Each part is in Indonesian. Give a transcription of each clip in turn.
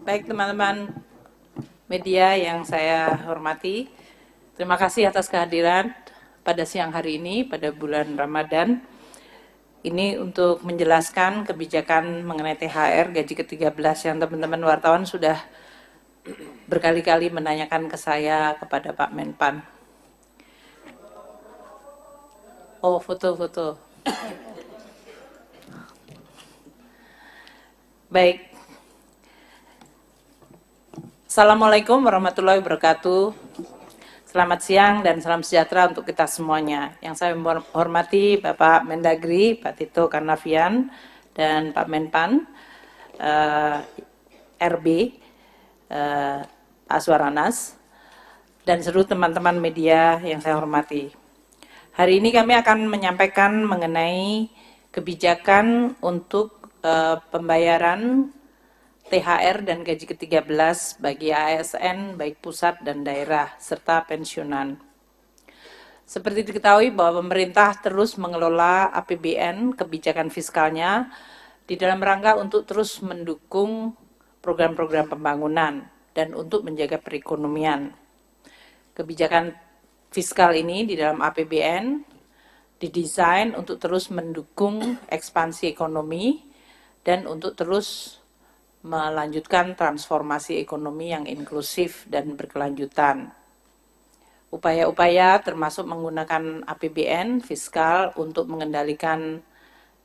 Baik teman-teman media yang saya hormati, terima kasih atas kehadiran pada siang hari ini pada bulan Ramadan. Ini untuk menjelaskan kebijakan mengenai THR gaji ke-13 yang teman-teman wartawan sudah berkali-kali menanyakan ke saya kepada Pak Menpan. Oh, foto-foto. Baik. Assalamualaikum warahmatullahi wabarakatuh. Selamat siang dan salam sejahtera untuk kita semuanya. Yang saya hormati Bapak Mendagri, Pak Tito Karnavian, dan Pak Menpan, RB, Pak Aswaranas, dan seluruh teman-teman media yang saya hormati. Hari ini kami akan menyampaikan mengenai kebijakan untuk pembayaran THR dan gaji ke-13 bagi ASN baik pusat dan daerah serta pensiunan. Seperti diketahui bahwa pemerintah terus mengelola APBN kebijakan fiskalnya di dalam rangka untuk terus mendukung program-program pembangunan dan untuk menjaga perekonomian. Kebijakan fiskal ini di dalam APBN didesain untuk terus mendukung ekspansi ekonomi dan untuk terus melanjutkan transformasi ekonomi yang inklusif dan berkelanjutan. Upaya-upaya termasuk menggunakan APBN fiskal untuk mengendalikan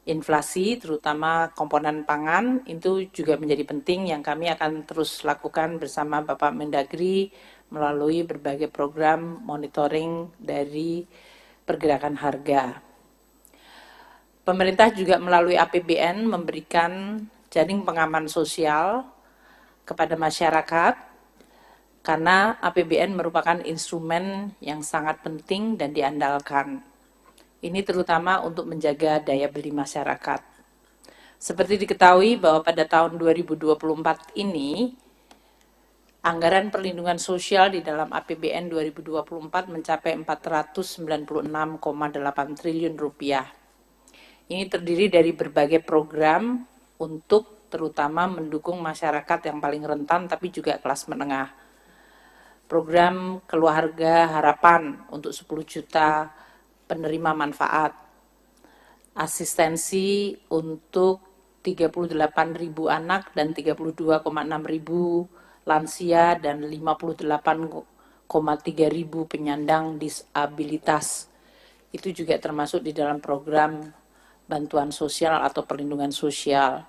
inflasi, terutama komponen pangan, itu juga menjadi penting yang kami akan terus lakukan bersama Bapak Mendagri melalui berbagai program monitoring dari pergerakan harga. Pemerintah juga melalui APBN memberikan jaring pengaman sosial kepada masyarakat karena APBN merupakan instrumen yang sangat penting dan diandalkan. Ini terutama untuk menjaga daya beli masyarakat. Seperti diketahui bahwa pada tahun 2024 ini anggaran perlindungan sosial di dalam APBN 2024 mencapai 496,8 triliun rupiah. Ini terdiri dari berbagai program untuk terutama mendukung masyarakat yang paling rentan tapi juga kelas menengah. Program Keluarga Harapan untuk 10 juta penerima manfaat. Asistensi untuk 38.000 anak dan 32,6.000 lansia dan 58,3 ribu penyandang disabilitas. Itu juga termasuk di dalam program bantuan sosial atau perlindungan sosial.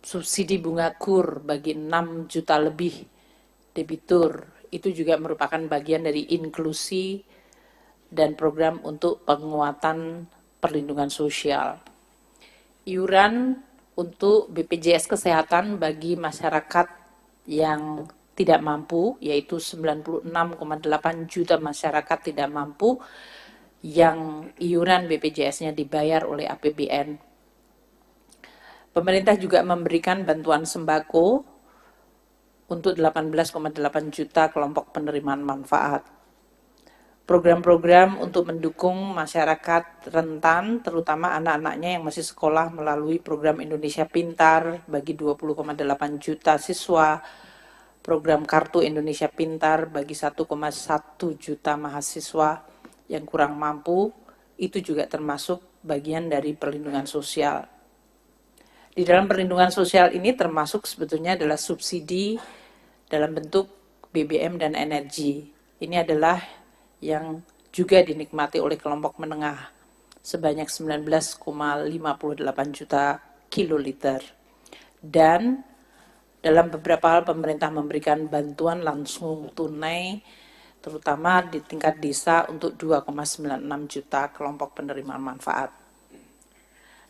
Subsidi bunga KUR bagi 6 juta lebih debitur, itu juga merupakan bagian dari inklusi dan program untuk penguatan perlindungan sosial. Iuran untuk BPJS Kesehatan bagi masyarakat yang tidak mampu, yaitu 96,8 juta masyarakat tidak mampu, yang iuran BPJS-nya dibayar oleh APBN. Pemerintah juga memberikan bantuan sembako untuk 18,8 juta kelompok penerimaan manfaat. Program-program untuk mendukung masyarakat rentan, terutama anak-anaknya yang masih sekolah melalui program Indonesia Pintar bagi 20,8 juta siswa, program Kartu Indonesia Pintar bagi 1,1 juta mahasiswa yang kurang mampu, itu juga termasuk bagian dari perlindungan sosial. Di dalam perlindungan sosial ini termasuk sebetulnya adalah subsidi dalam bentuk BBM dan energi. Ini adalah yang juga dinikmati oleh kelompok menengah sebanyak 19,58 juta kiloliter. Dan dalam beberapa hal pemerintah memberikan bantuan langsung tunai terutama di tingkat desa untuk 2,96 juta kelompok penerima manfaat.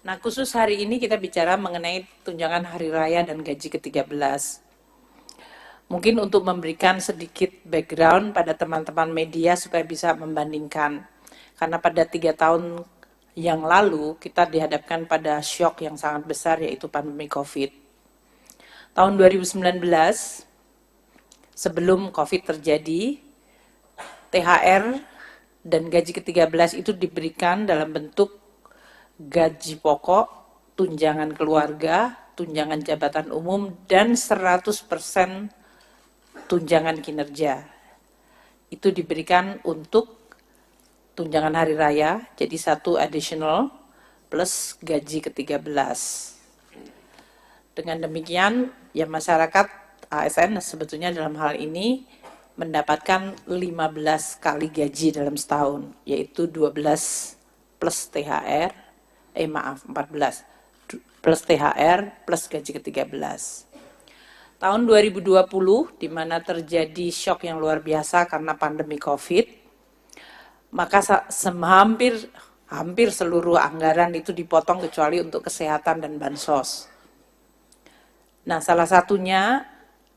Nah, khusus hari ini kita bicara mengenai tunjangan hari raya dan gaji ke-13. Mungkin untuk memberikan sedikit background pada teman-teman media supaya bisa membandingkan. Karena pada 3 tahun yang lalu kita dihadapkan pada syok yang sangat besar yaitu pandemi COVID. Tahun 2019, sebelum COVID terjadi, THR dan gaji ke-13 itu diberikan dalam bentuk gaji pokok, tunjangan keluarga, tunjangan jabatan umum, dan 100% tunjangan kinerja. Itu diberikan untuk tunjangan hari raya, jadi 1 additional plus gaji ke-13. Dengan demikian, ya masyarakat ASN sebetulnya dalam hal ini mendapatkan 15 kali gaji dalam setahun, yaitu 12 plus THR, 14 plus THR plus gaji ke-13. Tahun 2020, di mana terjadi shock yang luar biasa karena pandemi COVID, maka hampir seluruh anggaran itu dipotong kecuali untuk kesehatan dan bansos. Nah, salah satunya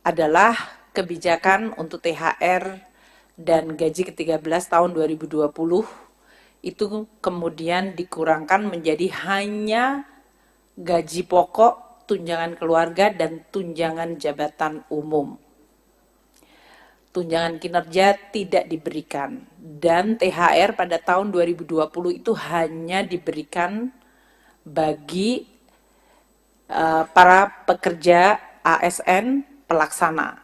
adalah kebijakan untuk THR dan gaji ke-13 tahun 2020 itu kemudian dikurangkan menjadi hanya gaji pokok, tunjangan keluarga, dan tunjangan jabatan umum. Tunjangan kinerja tidak diberikan, dan THR pada tahun 2020 itu hanya diberikan bagi para pekerja ASN pelaksana.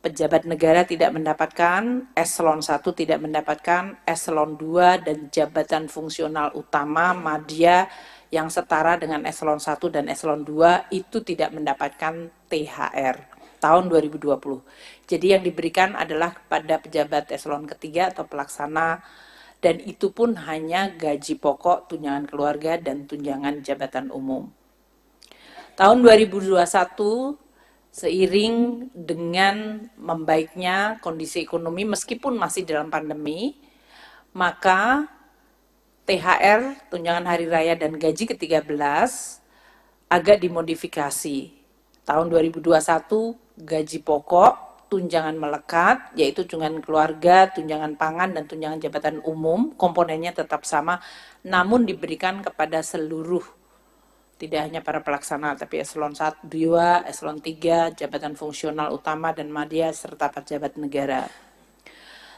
Pejabat negara tidak mendapatkan, eselon 1 tidak mendapatkan, eselon 2 dan jabatan fungsional utama madya yang setara dengan eselon 1 dan eselon 2 itu tidak mendapatkan THR tahun 2020. Jadi yang diberikan adalah kepada pejabat eselon ketiga atau pelaksana, dan itu pun hanya gaji pokok, tunjangan keluarga, dan tunjangan jabatan umum. Tahun 2021, seiring dengan membaiknya kondisi ekonomi meskipun masih dalam pandemi, maka THR, tunjangan hari raya, dan gaji ke-13 agak dimodifikasi. Tahun 2021, gaji pokok, tunjangan melekat, yaitu tunjangan keluarga, tunjangan pangan, dan tunjangan jabatan umum, komponennya tetap sama, namun diberikan kepada seluruh, tidak hanya para pelaksana, tapi eselon 1, 2, eselon 3, jabatan fungsional utama dan madya, serta pejabat negara.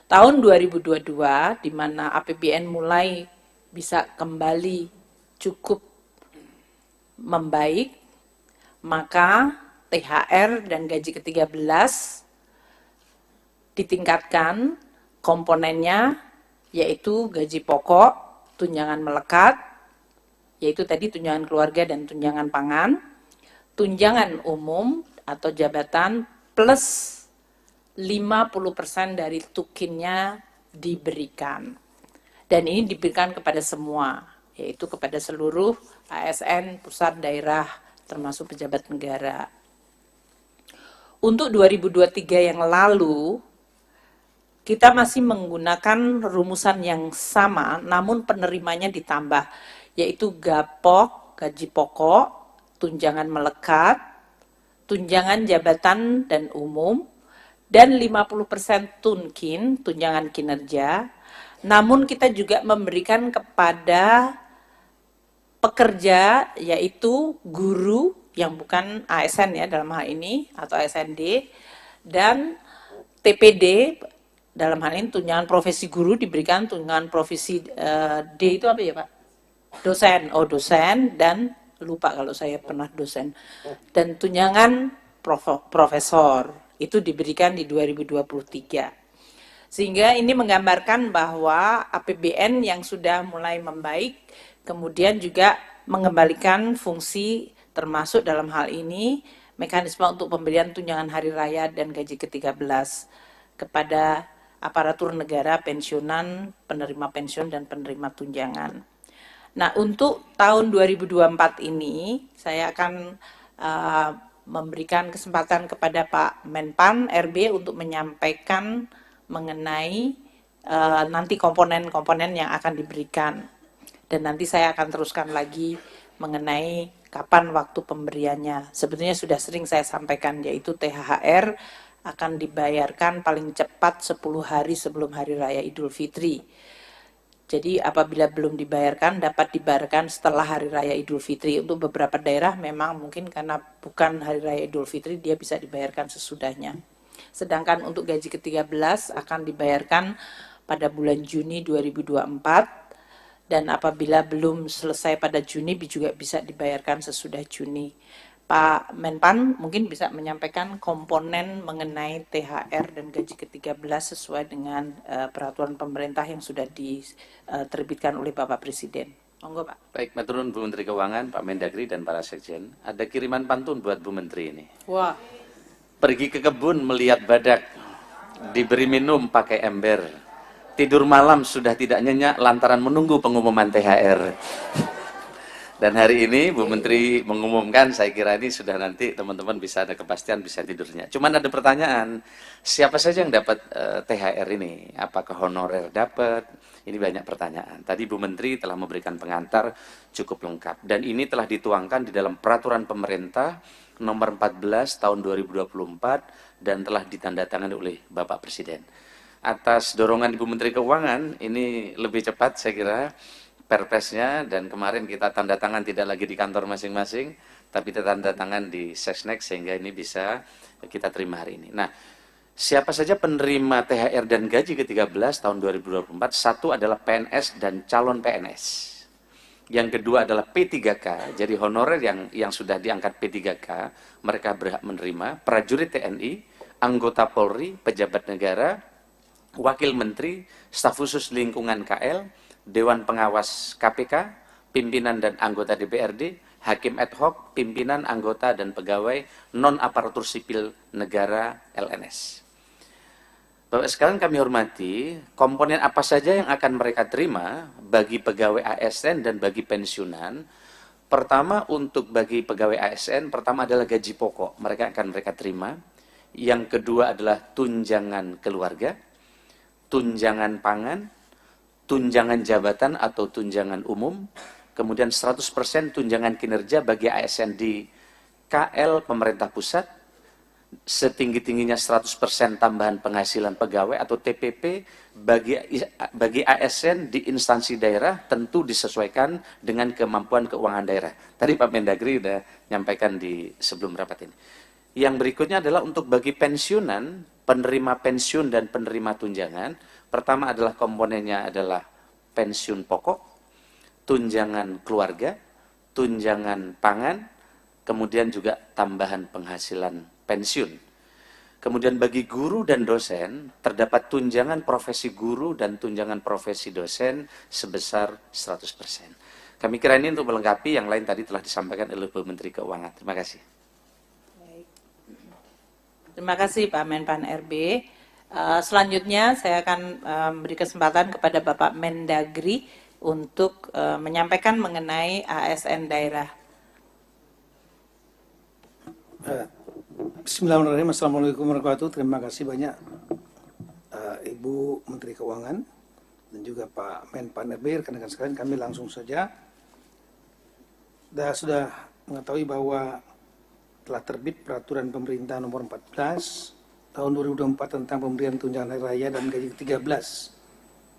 Tahun 2022, di mana APBN mulai bisa kembali cukup membaik, maka THR dan gaji ke-13 ditingkatkan komponennya, yaitu gaji pokok, tunjangan melekat, yaitu tadi tunjangan keluarga dan tunjangan pangan, tunjangan umum atau jabatan plus 50% dari tukinnya diberikan. Dan ini diberikan kepada semua, yaitu kepada seluruh ASN, pusat, daerah, termasuk pejabat negara. Untuk 2023 yang lalu, kita masih menggunakan rumusan yang sama, namun penerimanya ditambah, yaitu GAPOK, gaji pokok, tunjangan melekat, tunjangan jabatan dan umum, dan 50% tunkin, tunjangan kinerja. Namun kita juga memberikan kepada pekerja, yaitu guru yang bukan ASN ya dalam hal ini, atau ASND, dan TPD, dalam hal ini tunjangan profesi guru diberikan, tunjangan profesi D itu apa ya Pak? Dosen, dan lupa kalau saya pernah dosen, dan tunjangan profesor itu diberikan di 2023. Sehingga ini menggambarkan bahwa APBN yang sudah mulai membaik, kemudian juga mengembalikan fungsi, termasuk dalam hal ini mekanisme untuk pemberian tunjangan hari raya dan gaji ke-13 kepada aparatur negara, pensiunan, penerima pensiun, dan penerima tunjangan. Nah, untuk tahun 2024 ini, saya akan memberikan kesempatan kepada Pak Menpan RB untuk menyampaikan mengenai nanti komponen-komponen yang akan diberikan. Dan nanti saya akan teruskan lagi mengenai kapan waktu pemberiannya. Sebetulnya sudah sering saya sampaikan, yaitu THR akan dibayarkan paling cepat 10 hari sebelum Hari Raya Idul Fitri. Jadi apabila belum dibayarkan, dapat dibayarkan setelah Hari Raya Idul Fitri. Untuk beberapa daerah memang mungkin karena bukan Hari Raya Idul Fitri, dia bisa dibayarkan sesudahnya. Sedangkan untuk gaji ke-13 akan dibayarkan pada bulan Juni 2024, dan apabila belum selesai pada Juni juga bisa dibayarkan sesudah Juni. Pak Menpan mungkin bisa menyampaikan komponen mengenai THR dan gaji ke-13 sesuai dengan peraturan pemerintah yang sudah diterbitkan oleh Bapak Presiden. Monggo Pak. Baik, maturun Bu Menteri Keuangan, Pak Mendagri, dan para sekjen. Ada kiriman pantun buat Bu Menteri ini. Wah. Pergi ke kebun melihat badak, diberi minum pakai ember. Tidur malam sudah tidak nyenyak lantaran menunggu pengumuman THR. Dan hari ini Bu Menteri mengumumkan, saya kira ini sudah nanti teman-teman bisa ada kepastian, bisa tidurnya. Cuman ada pertanyaan, siapa saja yang dapat THR ini? Apakah honorer dapat? Ini banyak pertanyaan. Tadi Bu Menteri telah memberikan pengantar cukup lengkap. Dan ini telah dituangkan di dalam peraturan pemerintah nomor 14 tahun 2024 dan telah ditandatangani oleh Bapak Presiden. Atas dorongan Ibu Menteri Keuangan, ini lebih cepat saya kira perpresnya, dan kemarin kita tanda tangan tidak lagi di kantor masing-masing, tapi kita tanda tangan di Sesnek sehingga ini bisa kita terima hari ini. Nah, siapa saja penerima THR dan gaji ke-13 tahun 2024? Satu adalah PNS dan calon PNS. Yang kedua adalah P3K, jadi honorer yang sudah diangkat P3K, mereka berhak menerima, prajurit TNI, anggota Polri, pejabat negara, wakil menteri, staf khusus lingkungan KL, Dewan Pengawas KPK, pimpinan dan anggota DPRD, hakim ad hoc, pimpinan, anggota, dan pegawai non-aparatur sipil negara LNS. Bapak sekalian kami hormati, komponen apa saja yang akan mereka terima bagi pegawai ASN dan bagi pensiunan. Pertama, untuk bagi pegawai ASN, pertama adalah gaji pokok, mereka terima. Yang kedua adalah tunjangan keluarga, tunjangan pangan, tunjangan jabatan atau tunjangan umum, kemudian 100% tunjangan kinerja bagi ASN di KL pemerintah pusat, setinggi-tingginya 100% tambahan penghasilan pegawai atau TPP bagi ASN di instansi daerah, tentu disesuaikan dengan kemampuan keuangan daerah. Tadi Pak Mendagri sudah nyampaikan di sebelum rapat ini. Yang berikutnya adalah untuk bagi pensiunan, penerima pensiun dan penerima tunjangan. Pertama adalah komponennya adalah pensiun pokok, tunjangan keluarga, tunjangan pangan, kemudian juga tambahan penghasilan pensiun. Kemudian bagi guru dan dosen, terdapat tunjangan profesi guru dan tunjangan profesi dosen sebesar 100%. Kami kira ini untuk melengkapi, yang lain tadi telah disampaikan oleh Bu Menteri Keuangan. Terima kasih. Terima kasih Pak Menpan RB. Selanjutnya saya akan beri kesempatan kepada Bapak Mendagri untuk menyampaikan mengenai ASN daerah. Bismillahirrahmanirrahim. Assalamualaikum warahmatullahi wabarakatuh. Terima kasih banyak Ibu Menteri Keuangan dan juga Pak Menpan RB. Rekan-rekan sekalian, kami langsung saja sudah mengetahui bahwa telah terbit peraturan pemerintah nomor 14 tahun 2024 tentang pemberian tunjangan hari raya dan gaji ke-13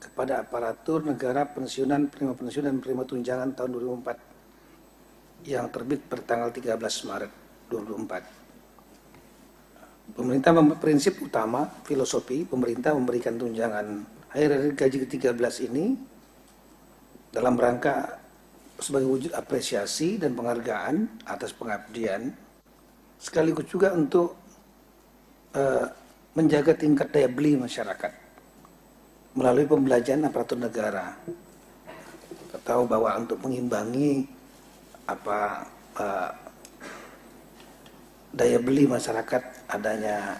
kepada aparatur negara, pensiunan, penerima pensiunan, dan penerima tunjangan tahun 2024 yang terbit pada tanggal 13 Maret 2024. Pemerintah prinsip utama, filosofi pemerintah memberikan tunjangan hari raya gaji ke-13 ini dalam rangka sebagai wujud apresiasi dan penghargaan atas pengabdian, sekaligus juga untuk menjaga tingkat daya beli masyarakat melalui pembelajaran aparatur negara. Kita tahu bahwa untuk mengimbangi daya beli masyarakat adanya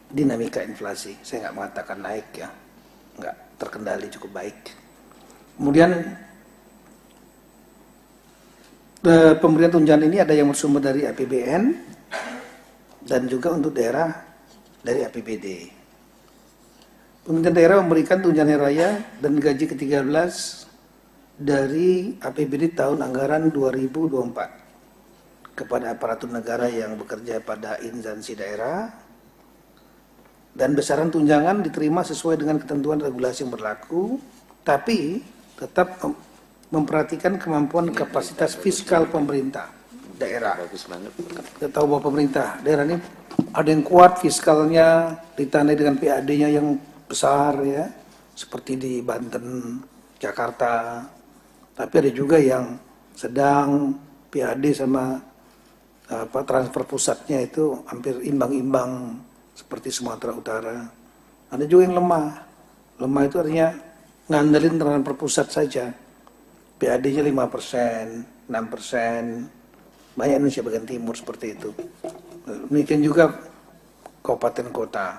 dinamika inflasi, saya nggak mengatakan naik ya, nggak terkendali cukup baik. Kemudian pemberian tunjangan ini ada yang bersumber dari APBN dan juga untuk daerah dari APBD. Pemerintah daerah memberikan tunjangan hari raya dan gaji ke-13 dari APBD tahun anggaran 2024 kepada aparatur negara yang bekerja pada instansi daerah, dan besaran tunjangan diterima sesuai dengan ketentuan regulasi yang berlaku, tapi tetap memperhatikan kemampuan kapasitas fiskal pemerintah daerah. Bagus banget. Kita tahu bahwa pemerintah daerah ini ada yang kuat fiskalnya, ditandai dengan PAD-nya yang besar ya, seperti di Banten, Jakarta. Tapi ada juga yang sedang PAD sama transfer pusatnya itu hampir imbang-imbang seperti Sumatera Utara. Ada juga yang lemah. Lemah itu artinya ngandelin transfer pusat saja. PAD-nya 5%, 6%. Banyak Indonesia bagian timur seperti itu. Demikian juga kabupaten kota.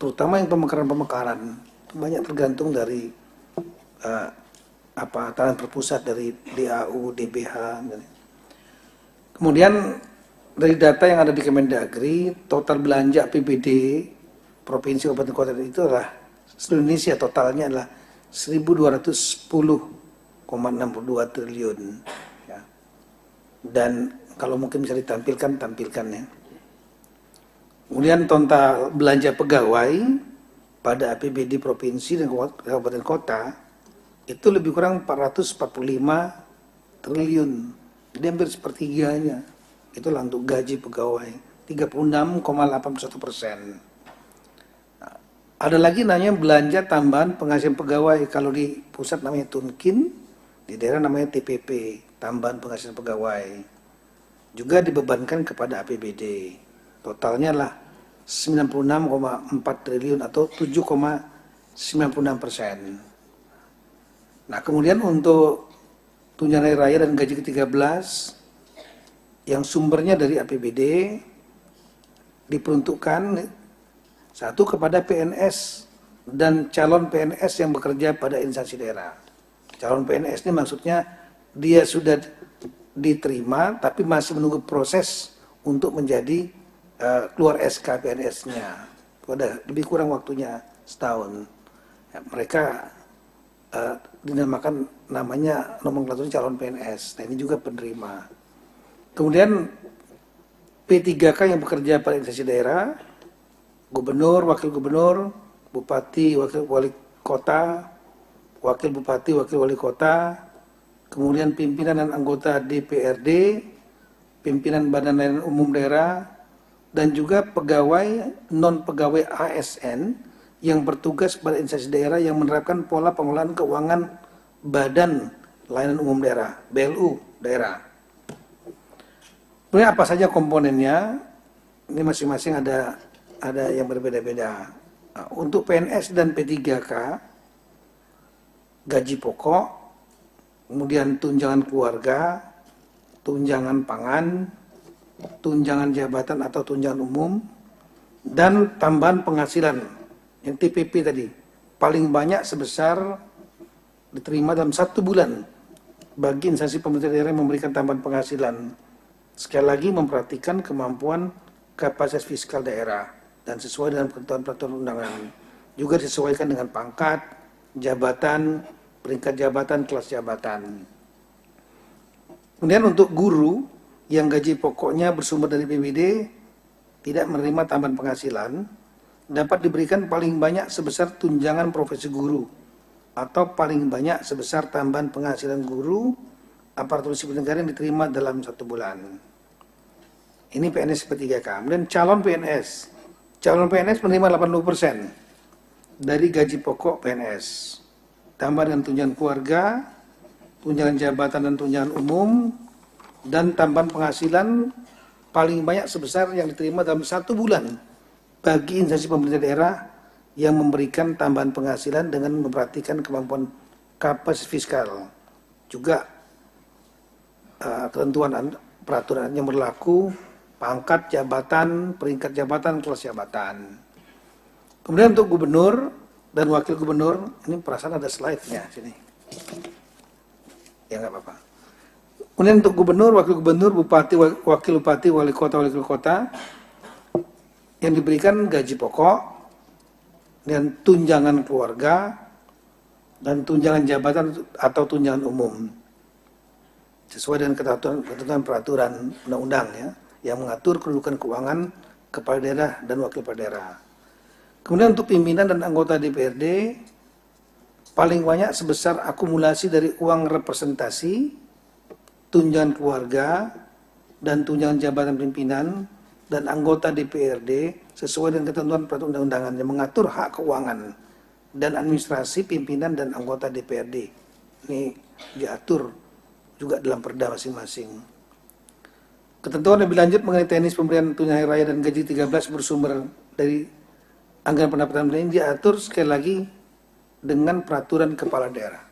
Terutama yang pemekaran-pemekaran banyak tergantung dari transfer pusat dari DAU, DBH. Kemudian dari data yang ada di Kemendagri, total belanja APBD provinsi kabupaten kota itu adalah seluruh Indonesia totalnya adalah 1.210,62 triliun. Ya. Dan kalau mungkin bisa ditampilkan, tampilkan ya. Kemudian total belanja pegawai pada APBD provinsi dan kabupaten kota itu lebih kurang 445 triliun. Jadi hampir sepertiganya. Itulah untuk gaji pegawai, 36,81%. Nah, ada lagi namanya belanja tambahan penghasilan pegawai. Kalau di pusat namanya Tunkin, di daerah namanya TPP, tambahan penghasilan pegawai. Juga dibebankan kepada APBD. Totalnya lah 96,4 triliun atau 7,96%. Nah, kemudian untuk tunjangan hari raya dan gaji ke-13 yang sumbernya dari APBD diperuntukkan satu kepada PNS dan calon PNS yang bekerja pada instansi daerah. Calon PNS ini maksudnya dia sudah diterima tapi masih menunggu proses untuk menjadi keluar SK PNS-nya. Udah lebih kurang waktunya setahun. Ya, mereka dinamakan namanya nomenklatur calon PNS. Nah, ini juga penerima. Kemudian P3K yang bekerja pada instansi daerah, gubernur, wakil gubernur, bupati, wakil wali kota, wakil bupati, wakil wali kota, kemudian pimpinan dan anggota DPRD, pimpinan badan layanan umum daerah, dan juga pegawai non-pegawai ASN yang bertugas pada instansi daerah yang menerapkan pola pengelolaan keuangan badan layanan umum daerah, BLU daerah. Kemudian apa saja komponennya? Ini masing-masing ada yang berbeda-beda. Nah, untuk PNS dan P3K, gaji pokok, kemudian tunjangan keluarga, tunjangan pangan, tunjangan jabatan atau tunjangan umum, dan tambahan penghasilan yang TPP tadi paling banyak sebesar diterima dalam 1 bulan bagi instansi pemerintah daerah yang memberikan tambahan penghasilan. Sekali lagi memperhatikan kemampuan kapasitas fiskal daerah dan sesuai dengan peraturan undangan. Juga disesuaikan dengan pangkat, jabatan, peringkat jabatan, kelas jabatan. Kemudian untuk guru yang gaji pokoknya bersumber dari APBD tidak menerima tambahan penghasilan dapat diberikan paling banyak sebesar tunjangan profesi guru atau paling banyak sebesar tambahan penghasilan guru aparatur sipil negara yang diterima dalam 1 bulan. Ini PNS P3K. Kemudian calon PNS menerima 80% dari gaji pokok PNS, tambah dengan tunjangan keluarga, tunjangan jabatan dan tunjangan umum, dan tambahan penghasilan paling banyak sebesar yang diterima dalam 1 bulan bagi instansi pemerintah daerah yang memberikan tambahan penghasilan dengan memperhatikan kemampuan kapasitas fiskal. Juga ketentuan peraturan yang berlaku, pangkat jabatan, peringkat jabatan, kelas jabatan. Kemudian untuk gubernur dan wakil gubernur, ini perasaan ada slide-nya sini. Ya nggak apa-apa. Kemudian untuk gubernur, wakil gubernur, bupati, wakil bupati, wali kota yang diberikan gaji pokok dan tunjangan keluarga dan tunjangan jabatan atau tunjangan umum sesuai dengan ketentuan peraturan undang-undang ya yang mengatur kedudukan keuangan kepala daerah dan wakil kepala daerah. Kemudian untuk pimpinan dan anggota DPRD paling banyak sebesar akumulasi dari uang representasi, tunjangan keluarga, dan tunjangan jabatan pimpinan dan anggota DPRD sesuai dengan ketentuan peraturan undang-undangan yang mengatur hak keuangan dan administrasi pimpinan dan anggota DPRD. Ini diatur juga dalam perda masing-masing. Ketentuan lebih lanjut mengenai teknis pemberian tunjangan hari raya dan gaji 13 bersumber dari anggaran pendapatan ini diatur sekali lagi dengan peraturan kepala daerah.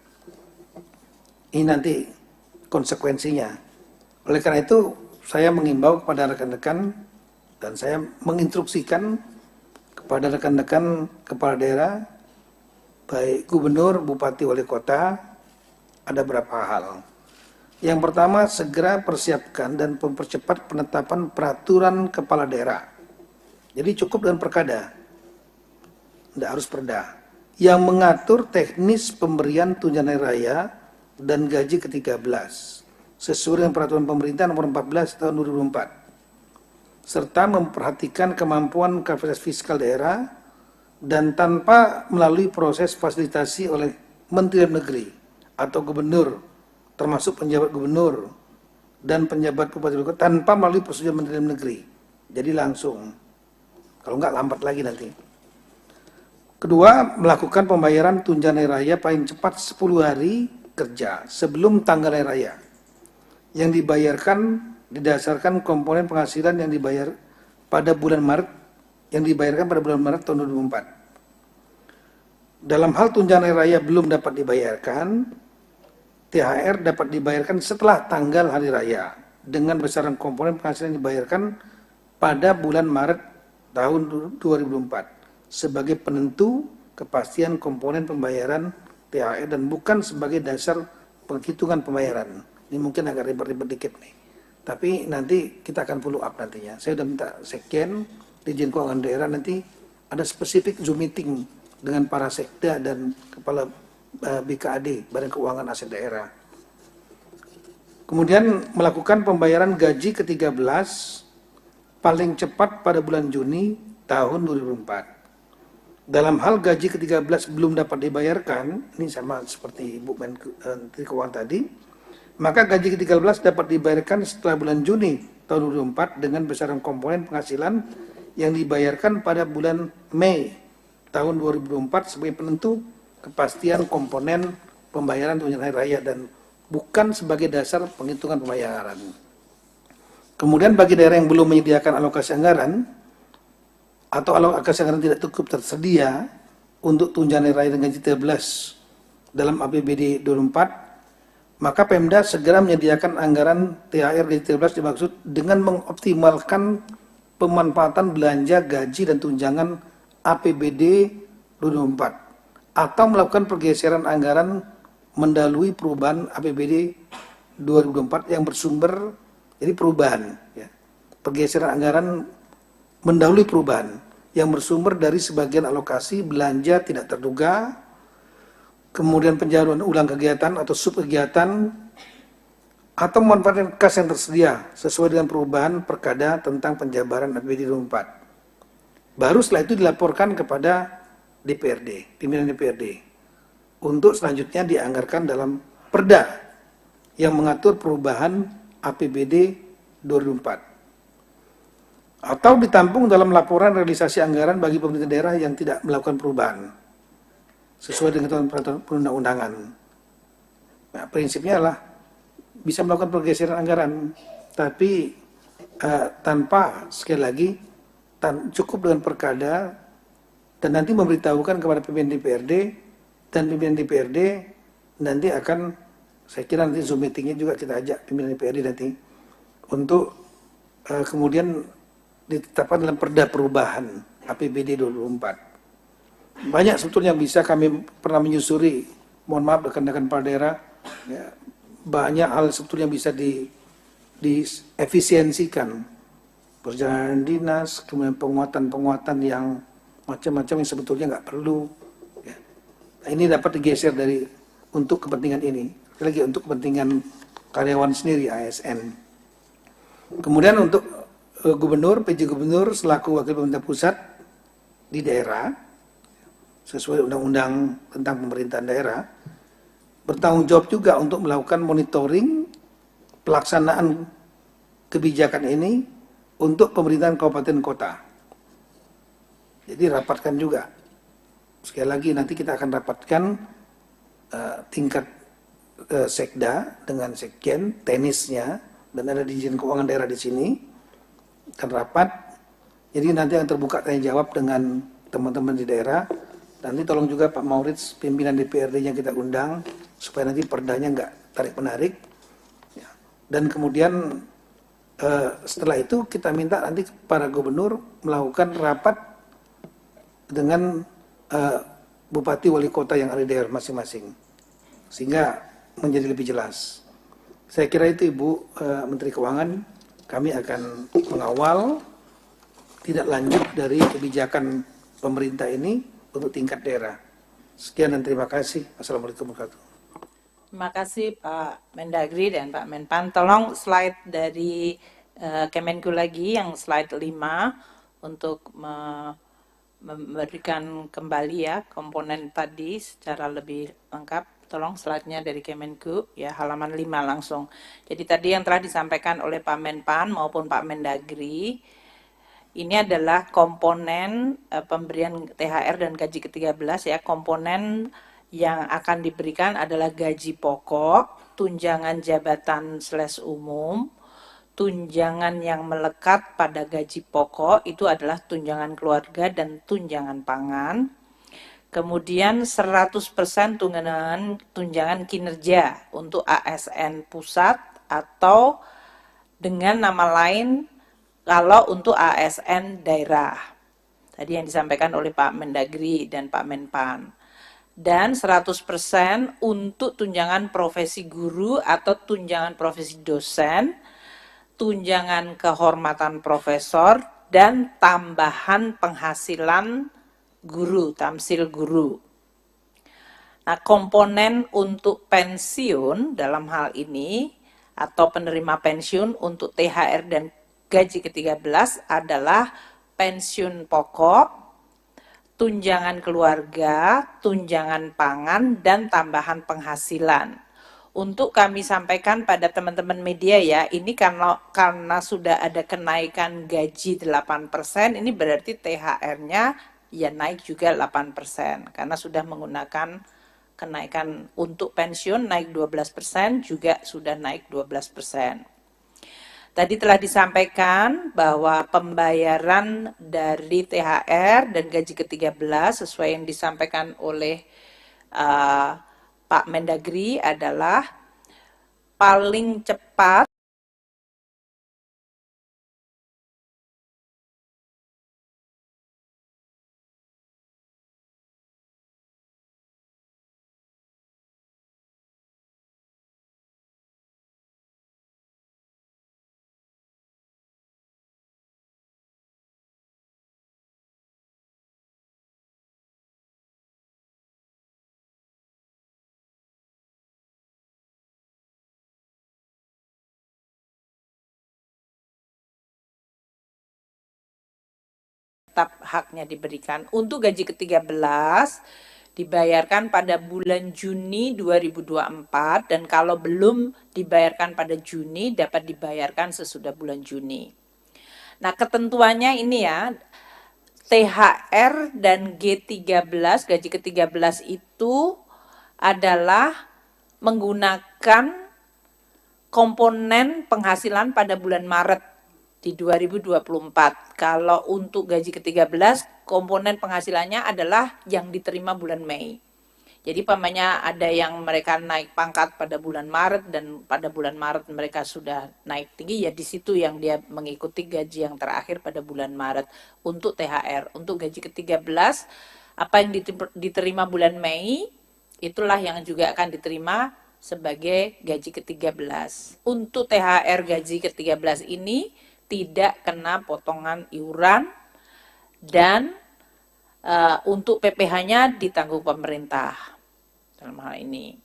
Ini nanti konsekuensinya. Oleh karena itu, saya mengimbau kepada rekan-rekan dan saya menginstruksikan kepada rekan-rekan kepala daerah, baik gubernur, bupati, wali kota, ada beberapa hal. Yang pertama, segera persiapkan dan mempercepat penetapan peraturan kepala daerah. Jadi cukup dengan perkada, tidak harus perda, yang mengatur teknis pemberian tunjangan hari raya dan gaji ke-13 sesuai dengan peraturan pemerintah nomor 14 tahun 2004, serta memperhatikan kemampuan kapasitas fiskal daerah dan tanpa melalui proses fasilitasi oleh Menteri Dalam Negeri atau gubernur, termasuk penjabat gubernur dan penjabat bupati wali kota, tanpa melalui persetujuan Menteri Dalam Negeri. Jadi langsung, kalau enggak lambat lagi nanti. Kedua, melakukan pembayaran tunjangan hari raya paling cepat 10 hari kerja sebelum tanggal hari raya, yang dibayarkan didasarkan komponen penghasilan yang dibayar pada bulan Maret, yang dibayarkan pada bulan Maret tahun 2004. Dalam hal tunjangan hari raya belum dapat dibayarkan, THR dapat dibayarkan setelah tanggal hari raya dengan besaran komponen penghasilan yang dibayarkan pada bulan Maret tahun 2004 sebagai penentu kepastian komponen pembayaran THR dan bukan sebagai dasar penghitungan pembayaran. Ini mungkin agak ribet-ribet dikit nih, tapi nanti kita akan follow up nantinya. Saya sudah minta Sekjen, Dirjen Keuangan Daerah, nanti ada spesifik Zoom meeting dengan para sekda dan kepala BKAD, Badan Keuangan Aset Daerah. Kemudian melakukan pembayaran gaji ke-13 paling cepat pada bulan Juni tahun 2004. Dalam hal gaji ke-13 belum dapat dibayarkan, ini sama seperti Ibu Menteri Keuangan tadi, maka gaji ke-13 dapat dibayarkan setelah bulan Juni tahun 2004 dengan besaran komponen penghasilan yang dibayarkan pada bulan Mei tahun 2024 sebagai penentu kepastian komponen pembayaran tunjangan hari raya dan bukan sebagai dasar penghitungan pembayaran. Kemudian bagi daerah yang belum menyediakan alokasi anggaran atau alokasi anggaran tidak cukup tersedia untuk tunjangan hari raya dan gaji 13 dalam APBD 2024, maka Pemda segera menyediakan anggaran THR gaji 13 dimaksud dengan mengoptimalkan pemanfaatan belanja gaji dan tunjangan APBD 2024 atau melakukan pergeseran anggaran mendahului perubahan APBD 2024 yang bersumber, jadi perubahan ya, pergeseran anggaran mendahului perubahan yang bersumber dari sebagian alokasi belanja tidak terduga, kemudian penjaluan ulang kegiatan atau subkegiatan, atau memanfaatkan kas yang tersedia sesuai dengan perubahan perkada tentang penjabaran APBD 2004. Baru setelah itu dilaporkan kepada DPRD, pimpinan DPRD, untuk selanjutnya dianggarkan dalam perda yang mengatur perubahan APBD 2004. Atau ditampung dalam laporan realisasi anggaran bagi pemerintah daerah yang tidak melakukan perubahan sesuai dengan peraturan perundang-undangan. Nah, prinsipnya adalah bisa melakukan pergeseran anggaran, tapi tanpa, sekali lagi, cukup dengan perkada dan nanti memberitahukan kepada pimpinan DPRD, dan pimpinan DPRD nanti akan, saya kira nanti Zoom meetingnya juga kita ajak pimpinan DPRD nanti untuk kemudian ditetapkan dalam perda perubahan APBD 2024. Banyak sebetulnya yang bisa kami pernah menyusuri, mohon maaf rekan-rekan kepala daerah, ya, banyak hal sebetulnya yang bisa diefisiensikan. Perjalanan dinas, kemudian penguatan-penguatan yang macam-macam yang sebetulnya nggak perlu. Ya. Nah, ini dapat digeser dari untuk kepentingan ini, lagi untuk kepentingan karyawan sendiri ASN. Kemudian untuk gubernur, PJ gubernur selaku wakil pemerintah pusat di daerah sesuai undang-undang tentang pemerintahan daerah bertanggung jawab juga untuk melakukan monitoring pelaksanaan kebijakan ini untuk pemerintahan kabupaten kota. Jadi rapatkan juga. Sekali lagi nanti kita akan rapatkan tingkat sekda dengan sekjen, teknisnya dan ada Dirjen Keuangan Daerah di sini dan rapat. Jadi nanti yang terbuka tanya jawab dengan teman-teman di daerah. Nanti tolong juga Pak Maurits, pimpinan DPRD-nya kita undang supaya nanti perdanya nggak tarik-menarik. Ya. Dan kemudian setelah itu kita minta nanti para gubernur melakukan rapat dengan bupati wali kota yang ada di daerah masing-masing, sehingga menjadi lebih jelas. Saya kira itu Ibu Menteri Keuangan, kami akan mengawal tidak lanjut dari kebijakan pemerintah ini untuk tingkat daerah. Sekian dan terima kasih. Assalamualaikum warahmatullahi wabarakatuh. Terima kasih Pak Mendagri dan Pak Menpan. Tolong slide dari Kemenku lagi yang slide 5 untuk memberikan kembali ya komponen tadi secara lebih lengkap. Tolong slide-nya dari Kemenku ya, halaman 5 langsung. Jadi tadi yang telah disampaikan oleh Pak Menpan maupun Pak Mendagri, ini adalah komponen pemberian THR dan gaji ke-13 ya. Komponen yang akan diberikan adalah gaji pokok, tunjangan jabatan /umum, tunjangan yang melekat pada gaji pokok itu adalah tunjangan keluarga dan tunjangan pangan. Kemudian 100% tunjangan kinerja untuk ASN pusat atau dengan nama lain kalau untuk ASN daerah. Tadi yang disampaikan oleh Pak Mendagri dan Pak Menpan. Dan 100% untuk tunjangan profesi guru atau tunjangan profesi dosen, tunjangan kehormatan profesor, dan tambahan penghasilan guru, tamsil guru. Nah, komponen untuk pensiun dalam hal ini atau penerima pensiun untuk THR dan gaji ke-13 adalah pensiun pokok, tunjangan keluarga, tunjangan pangan, dan tambahan penghasilan. Untuk kami sampaikan pada teman-teman media ya, ini karena sudah ada kenaikan gaji 8%, ini berarti THR-nya ya naik juga 8%, karena sudah menggunakan kenaikan untuk pensiun naik 12%, juga sudah naik 12%. Tadi telah disampaikan bahwa pembayaran dari THR dan gaji ke-13 sesuai yang disampaikan oleh Pak Mendagri adalah paling cepat tetap haknya diberikan. Untuk gaji ke-13 dibayarkan pada bulan Juni 2024 dan kalau belum dibayarkan pada Juni dapat dibayarkan sesudah bulan Juni. Nah, ketentuannya ini ya, THR dan G13, gaji ke-13 itu adalah menggunakan komponen penghasilan pada bulan Maret di 2024. Kalau untuk gaji ke-13, komponen penghasilannya adalah yang diterima bulan Mei. Jadi pamannya ada yang mereka naik pangkat pada bulan Maret dan pada bulan Maret mereka sudah naik tinggi, ya di situ yang dia mengikuti gaji yang terakhir pada bulan Maret untuk THR. Untuk gaji ke-13, apa yang diterima bulan Mei, itulah yang juga akan diterima sebagai gaji ke-13. Untuk THR gaji ke-13 ini tidak kena potongan iuran dan untuk PPh-nya ditanggung pemerintah dalam hal ini.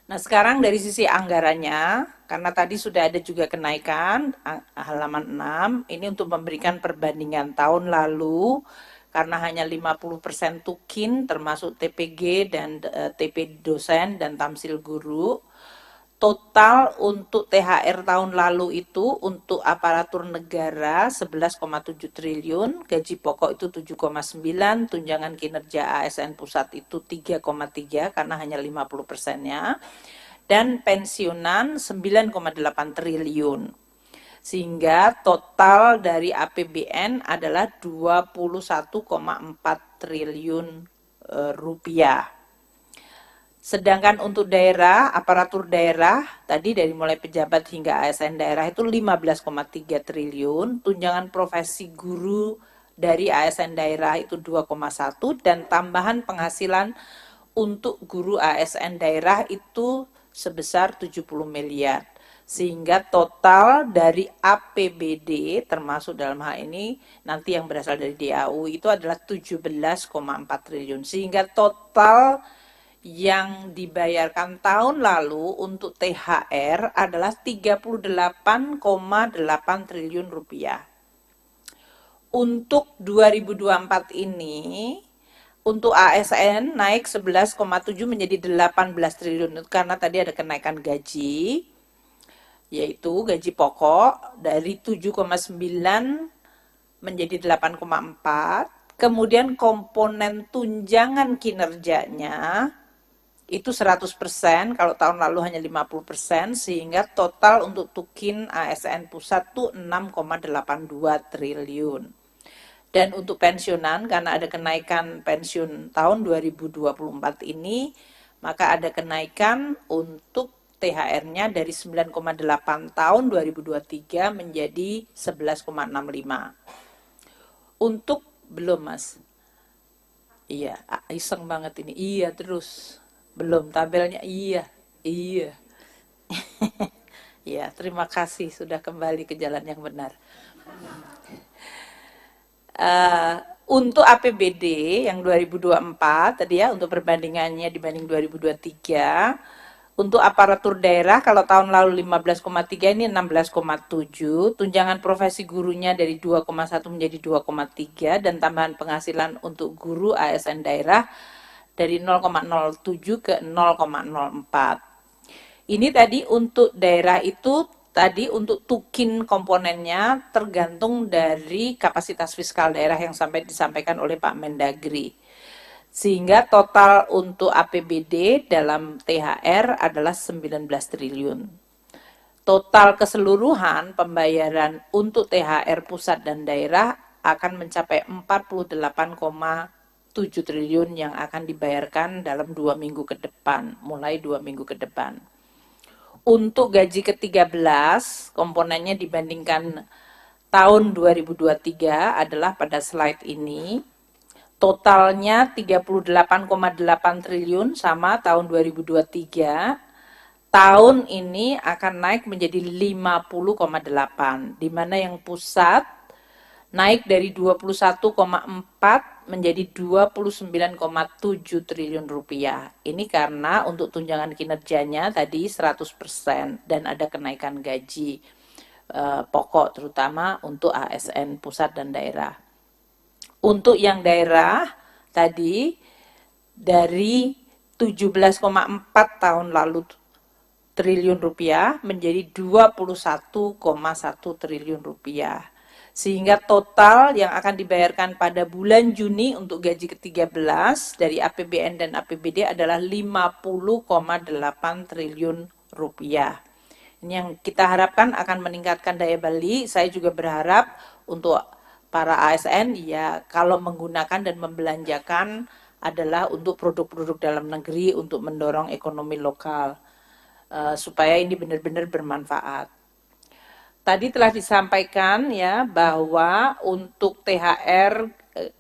Nah, sekarang dari sisi anggarannya, karena tadi sudah ada juga kenaikan halaman 6, ini untuk memberikan perbandingan tahun lalu karena hanya 50% tukin termasuk TPG dan TP dosen dan tamsil guru. Total untuk THR tahun lalu itu untuk aparatur negara 11,7 triliun, gaji pokok itu 7,9, tunjangan kinerja ASN pusat itu 3,3 karena hanya 50%-nya. dan pensiunan 9,8 triliun. Sehingga total dari APBN adalah 21,4 triliun rupiah. Sedangkan untuk daerah, aparatur daerah, tadi dari mulai pejabat hingga ASN daerah itu 15,3 triliun, tunjangan profesi guru dari ASN daerah itu 2,1, dan tambahan penghasilan untuk guru ASN daerah itu sebesar 70 miliar. Sehingga total dari APBD termasuk dalam hal ini nanti yang berasal dari DAU itu adalah 17,4 triliun. Sehingga total yang dibayarkan tahun lalu untuk THR adalah 38,8 triliun rupiah. Untuk 2024 ini untuk ASN naik 11,7 menjadi 18 triliun karena tadi ada kenaikan gaji, yaitu gaji pokok dari 7,9 menjadi 8,4. Kemudian komponen tunjangan kinerjanya itu 100%, kalau tahun lalu hanya 50%, sehingga total untuk tukin ASN pusat itu 6,82 triliun. Dan untuk pensiunan, karena ada kenaikan pensiun tahun 2024 ini, maka ada kenaikan untuk THR-nya dari 9,8 tahun 2023 menjadi 11,65. Untuk, belum mas? Iya, iseng banget ini. Iya terus. Belum tabelnya, iya. Ya, terima kasih sudah kembali ke jalan yang benar. Untuk APBD yang 2024 tadi ya, untuk perbandingannya dibanding 2023, untuk aparatur daerah kalau tahun lalu 15,3 ini 16,7, tunjangan profesi gurunya dari 2,1 menjadi 2,3, dan tambahan penghasilan untuk guru ASN daerah dari 0,07 ke 0,04. Ini tadi untuk daerah itu tadi untuk tukin komponennya tergantung dari kapasitas fiskal daerah yang sampai disampaikan oleh Pak Mendagri. Sehingga total untuk APBD dalam THR adalah 19 triliun. Total keseluruhan pembayaran untuk THR pusat dan daerah akan mencapai 48,7 triliun yang akan dibayarkan dalam 2 minggu ke depan, mulai 2 minggu ke depan. Untuk gaji ke-13, komponennya dibandingkan tahun 2023 adalah pada slide ini. Totalnya 38,8 triliun sama tahun 2023. Tahun ini akan naik menjadi 50,8, di mana yang pusat naik dari 21,4 menjadi 29,7 triliun rupiah. Ini karena untuk tunjangan kinerjanya tadi 100% dan ada kenaikan gaji pokok terutama untuk ASN pusat dan daerah. Untuk yang daerah tadi dari 17,4 tahun lalu triliun rupiah menjadi 21,1 triliun rupiah. Sehingga total yang akan dibayarkan pada bulan Juni untuk gaji ke-13 dari APBN dan APBD adalah 50,8 triliun rupiah. Ini yang kita harapkan akan meningkatkan daya beli. Saya juga berharap untuk para ASN ya kalau menggunakan dan membelanjakan adalah untuk produk-produk dalam negeri untuk mendorong ekonomi lokal supaya ini benar-benar bermanfaat. Tadi telah disampaikan ya bahwa untuk THR,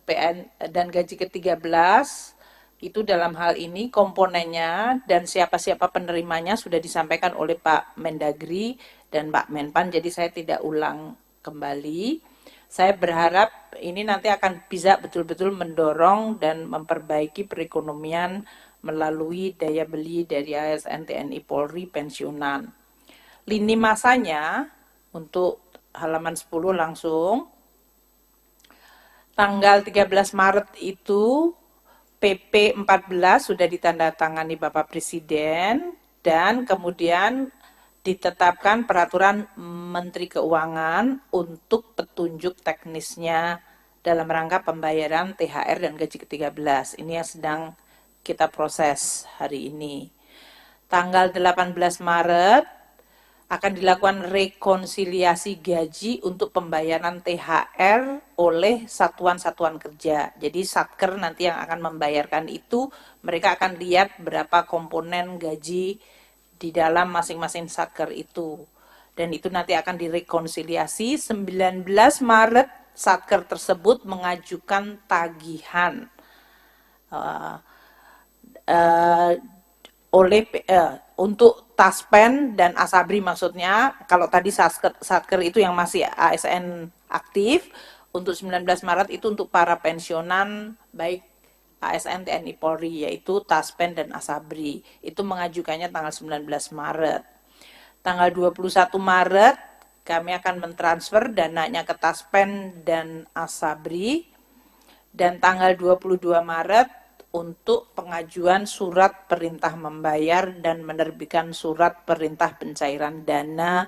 PN dan gaji ke-13 itu dalam hal ini komponennya dan siapa-siapa penerimanya sudah disampaikan oleh Pak Mendagri dan Pak Menpan, jadi saya tidak ulang kembali. Saya berharap ini nanti akan bisa betul-betul mendorong dan memperbaiki perekonomian melalui daya beli dari ASN, TNI, Polri, pensiunan. Lini masanya untuk halaman 10 langsung. Tanggal 13 Maret itu PP 14 sudah ditandatangani Bapak Presiden dan kemudian ditetapkan peraturan Menteri Keuangan untuk petunjuk teknisnya dalam rangka pembayaran THR dan gaji ke-13. Ini yang sedang kita proses hari ini. Tanggal 18 Maret akan dilakukan rekonsiliasi gaji untuk pembayaran THR oleh satuan-satuan kerja. Jadi Satker nanti yang akan membayarkan itu, mereka akan lihat berapa komponen gaji di dalam masing-masing Satker itu. Dan itu nanti akan direkonsiliasi. 19 Maret Satker tersebut mengajukan tagihan untuk Taspen dan Asabri, maksudnya kalau tadi Satker itu yang masih ASN aktif, untuk 19 Maret itu untuk para pensiunan baik ASN TNI Polri, yaitu Taspen dan Asabri. Itu mengajukannya tanggal 19 Maret. Tanggal 21 Maret kami akan mentransfer dananya ke Taspen dan Asabri. Dan tanggal 22 Maret untuk pengajuan surat perintah membayar dan menerbitkan surat perintah pencairan dana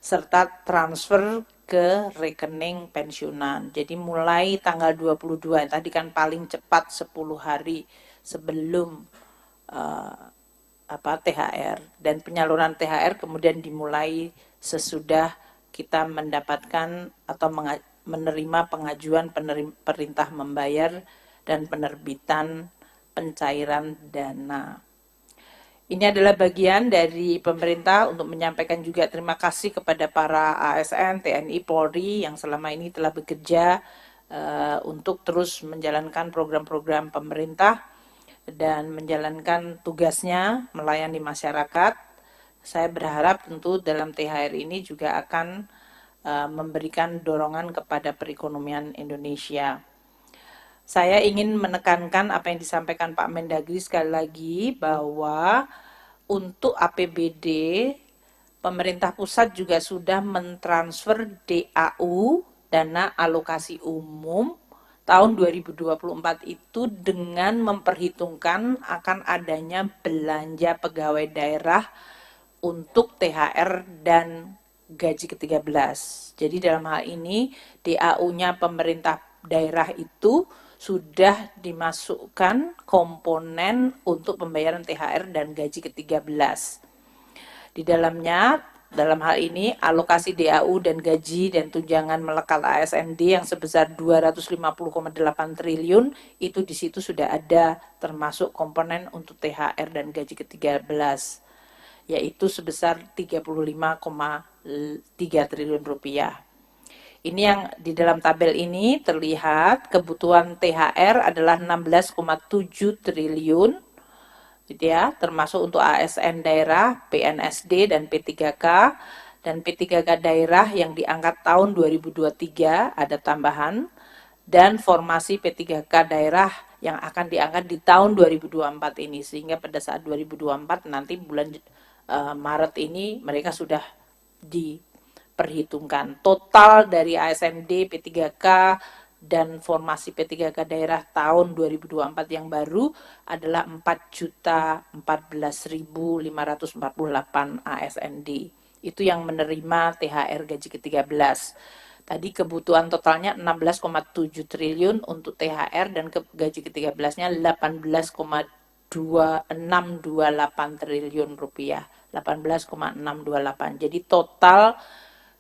serta transfer ke rekening pensiunan. Jadi mulai tanggal 22, tadi kan paling cepat 10 hari sebelum THR, dan penyaluran THR kemudian dimulai sesudah kita mendapatkan atau menerima pengajuan perintah membayar dan penerbitan pencairan dana. Ini adalah bagian dari pemerintah untuk menyampaikan juga terima kasih kepada para ASN, TNI, Polri yang selama ini telah bekerja untuk terus menjalankan program-program pemerintah dan menjalankan tugasnya melayani masyarakat. Saya berharap tentu dalam THR ini juga akan memberikan dorongan kepada perekonomian Indonesia. Saya ingin menekankan apa yang disampaikan Pak Mendagri sekali lagi, bahwa untuk APBD, pemerintah pusat juga sudah mentransfer DAU, dana alokasi umum, tahun 2024 itu dengan memperhitungkan akan adanya belanja pegawai daerah untuk THR dan gaji ke-13. Jadi dalam hal ini DAU-nya pemerintah daerah itu sudah dimasukkan komponen untuk pembayaran THR dan gaji ke-13. Di dalamnya, dalam hal ini alokasi DAU dan gaji dan tunjangan melekat ASND yang sebesar 250,8 triliun itu di situ sudah ada termasuk komponen untuk THR dan gaji ke-13, yaitu sebesar 35,3 triliun rupiah. Ini yang di dalam tabel ini terlihat kebutuhan THR adalah 16,7 triliun, gitu ya, termasuk untuk ASN daerah, PNSD dan P3K, dan P3K daerah yang diangkat tahun 2023 ada tambahan, dan formasi P3K daerah yang akan diangkat di tahun 2024 ini, sehingga pada saat 2024 nanti bulan Maret ini mereka sudah diperhitungkan. Total dari ASND, P3K, dan formasi P3K daerah tahun 2024 yang baru adalah 4.014.548 ASND. Itu yang menerima THR gaji ke-13. Tadi kebutuhan totalnya 16,7 triliun untuk THR dan gaji ke-13-nya 18,628 triliun rupiah. 18,628. Jadi total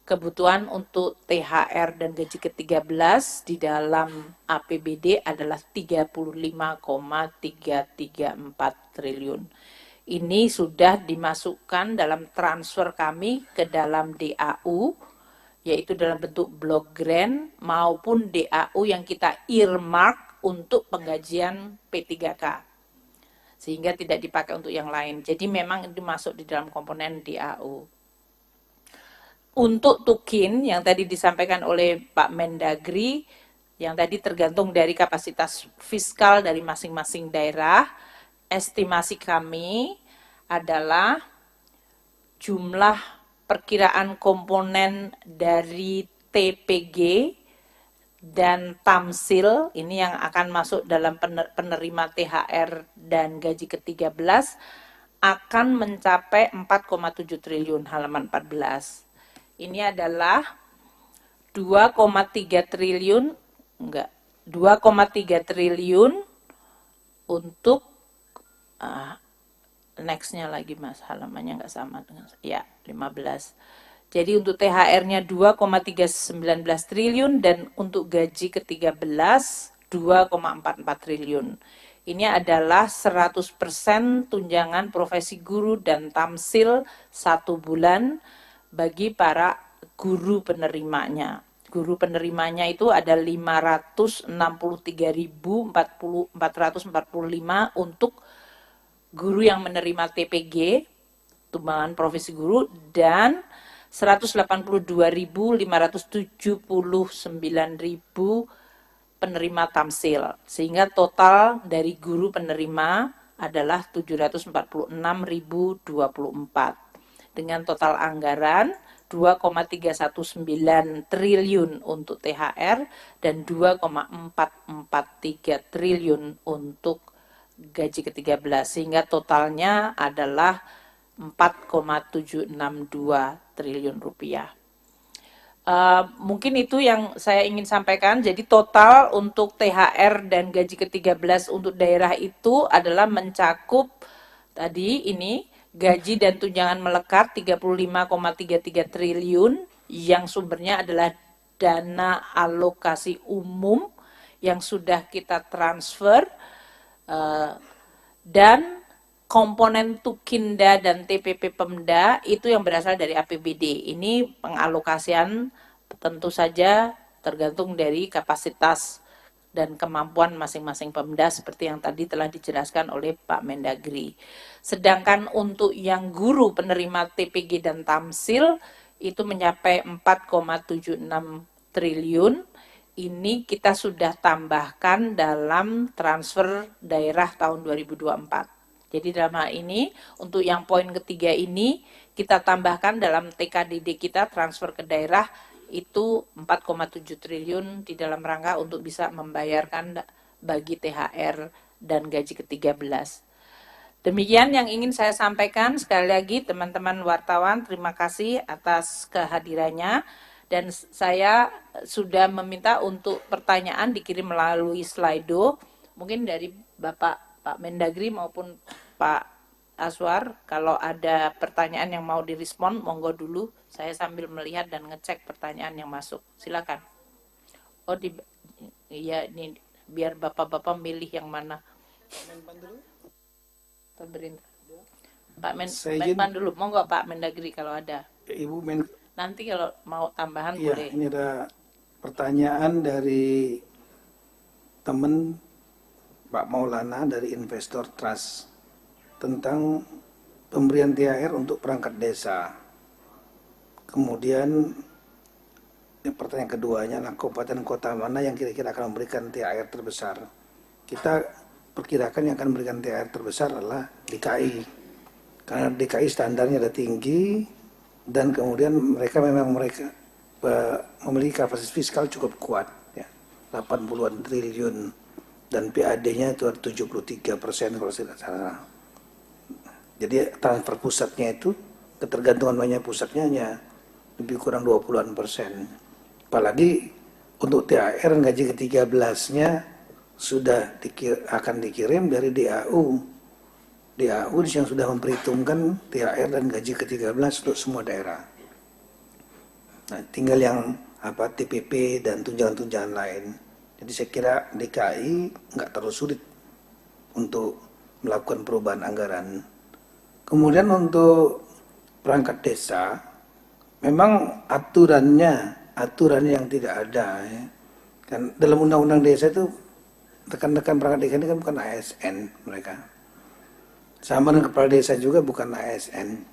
kebutuhan untuk THR dan gaji ke-13 di dalam APBD adalah 35,334 triliun. Ini sudah dimasukkan dalam transfer kami ke dalam DAU, yaitu dalam bentuk block grant maupun DAU yang kita earmark untuk penggajian P3K. Sehingga tidak dipakai untuk yang lain. Jadi memang itu masuk di dalam komponen DAU. Untuk tukin yang tadi disampaikan oleh Pak Mendagri, yang tadi tergantung dari kapasitas fiskal dari masing-masing daerah, estimasi kami adalah jumlah perkiraan komponen dari TPG dan Tamsil, ini yang akan masuk dalam penerima THR dan gaji ke-13, akan mencapai 4,7 triliun, halaman 14. Ini adalah 2,3 triliun, 2,3 triliun untuk Nextnya lagi Mas, halamannya nggak sama dengan, ya 15. Jadi untuk THR-nya 2,319 triliun dan untuk gaji ke-13 2,44 triliun. Ini adalah 100% tunjangan profesi guru dan tamsil 1 bulan bagi para guru penerimanya. Guru penerimanya itu ada 563.445 untuk guru yang menerima TPG, tunjangan profesi guru, dan 182.579.000 penerima tamsil. Sehingga total dari guru penerima adalah 746.024. Dengan total anggaran 2,319 triliun untuk THR dan 2,443 triliun untuk gaji ke-13, sehingga totalnya adalah 4,762 triliun rupiah. Mungkin itu yang saya ingin sampaikan. Jadi total untuk THR dan gaji ke-13 untuk daerah itu adalah mencakup tadi ini gaji dan tunjangan melekat 35,33 triliun yang sumbernya adalah dana alokasi umum yang sudah kita transfer, dan komponen Tukinda dan TPP Pemda itu yang berasal dari APBD. Ini pengalokasian tentu saja tergantung dari kapasitas dan kemampuan masing-masing Pemda seperti yang tadi telah dijelaskan oleh Pak Mendagri. Sedangkan untuk yang guru penerima TPG dan Tamsil itu mencapai 4,76 triliun. Ini kita sudah tambahkan dalam transfer daerah tahun 2024. Jadi dalam hal ini, untuk yang poin ketiga ini, kita tambahkan dalam TKDD kita transfer ke daerah itu 4,7 triliun di dalam rangka untuk bisa membayarkan bagi THR dan gaji ke-13. Demikian yang ingin saya sampaikan. Sekali lagi teman-teman wartawan, terima kasih atas kehadirannya. Dan saya sudah meminta untuk pertanyaan dikirim melalui Slido. Mungkin dari Bapak Mendagri maupun Pak Aswar, kalau ada pertanyaan yang mau direspon, monggo dulu. Saya sambil melihat dan ngecek pertanyaan yang masuk. Silakan. Ya ini biar Bapak-bapak milih yang mana. Pemerintah. Pak Menpan dulu, monggo Pak Mendagri kalau ada. Ibu Nanti kalau mau tambahan ya, boleh. Ini ada pertanyaan dari teman Pak Maulana dari Investor Trust tentang pemberian THR untuk perangkat desa. Kemudian pertanyaan keduanya adalah kabupaten kota mana yang kira-kira akan memberikan THR terbesar. Kita perkirakan yang akan memberikan THR terbesar adalah DKI. Karena DKI standarnya ada tinggi, dan kemudian mereka memiliki kapasitas fiskal cukup kuat, ya, 80-an triliun, dan PAD-nya itu 73% kalau tidak salah. Jadi transfer pusatnya itu, ketergantungan banyak pusatnya hanya lebih kurang 20-an persen. Apalagi untuk THR gaji ke-13-nya sudah akan dikirim dari DAU yang sudah memperhitungkan THR dan gaji ke-13 untuk semua daerah. Nah, tinggal yang TPP dan tunjangan-tunjangan lain. Jadi saya kira DKI nggak terlalu sulit untuk melakukan perubahan anggaran. Kemudian untuk perangkat desa, memang aturan yang tidak ada, ya. Kan dalam undang-undang desa itu rekan-rekan perangkat desa ini kan bukan ASN mereka. Sama dengan kepala desa juga bukan ASN.